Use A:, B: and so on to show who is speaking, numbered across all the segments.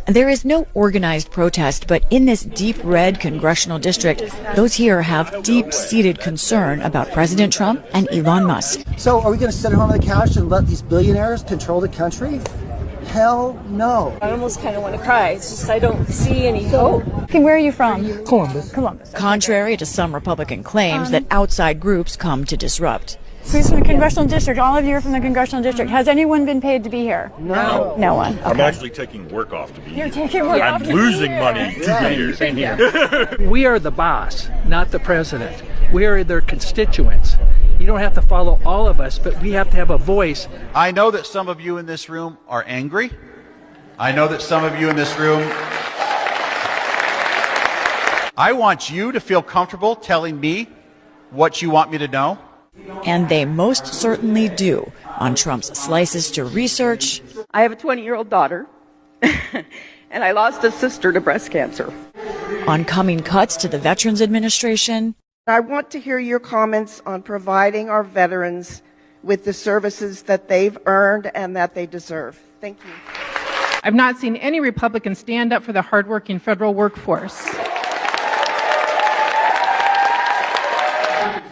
A: There is no organized protest, but in this deep red congressional district, those here have deep-seated concern about President Trump and Elon Musk.
B: So are we going to sit home on the couch and let these billionaires control the country? Hell no.
C: I almost kind of want to cry. It's just I don't see any hope.
D: Okay, where are you from?
B: Columbus.
A: Contrary to some Republican claims that outside groups come to disrupt.
D: Who's from the congressional district? All of you are from the congressional district. Has anyone been paid to be here?
B: No.
D: No one. Okay.
E: I'm actually taking work off to be here.
D: You're taking work off
E: I'm
D: to be
E: losing
D: here.
E: money to be here.
F: Same here. We are the boss, not the president. We are their constituents. You don't have to follow all of us, but we have to have a voice.
G: I know that some of you in this room are angry. I know that some of you in this room... I want you to feel comfortable telling me what you want me to know.
A: And they most certainly do on Trump's slices to research.
C: I have a 20-year-old daughter, and I lost a sister to breast cancer.
A: On coming cuts to the Veterans Administration.
H: I want to hear your comments on providing our veterans with the services that they've earned and that they deserve. Thank you.
I: I've not seen any Republicans stand up for the hardworking federal workforce.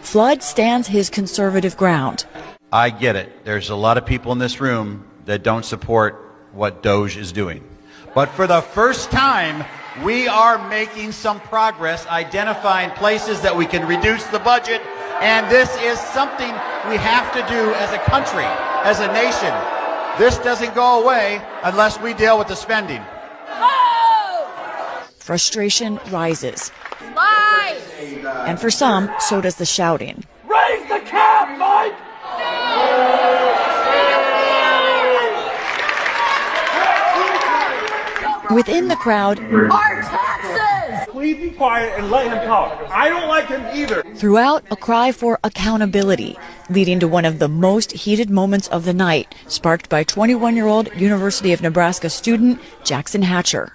A: Flood stands his conservative ground.
G: I get it. There's a lot of people in this room that don't support what DOJ is doing. But for the first time, we are making some progress identifying places that we can reduce the budget, and this is something we have to do as a country, as a nation. This doesn't go away unless we deal with the spending.
A: Frustration rises. And for some, so does the shouting.
F: Raise the cap, Mike!
A: Within the crowd,
C: Our taxes!
E: Please be quiet and let him talk. I don't like him either.
A: throughout a cry for accountability, leading to one of the most heated moments of the night, sparked by 21-year-old University of Nebraska student Jackson Hatcher.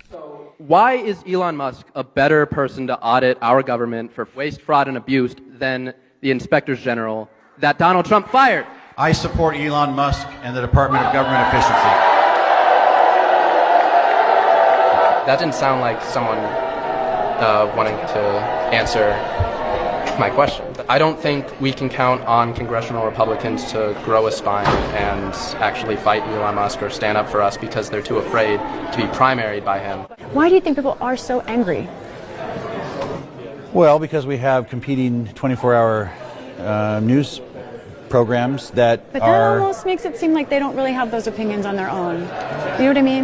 J: Why is Elon Musk a better person to audit our government for waste, fraud, and abuse than the inspectors general that Donald Trump fired?
G: I support Elon Musk and the Department of Government Efficiency.
J: That didn't sound like someone wanting to answer my question. I don't think we can count on congressional Republicans to grow a spine and actually fight Elon Musk or stand up for us because they're too afraid to be primaried by him.
D: Why do you think people are so angry?
K: Well, because we have competing 24-hour news programs that
D: But that almost makes it seem like they don't really have those opinions on their own. You know what I mean?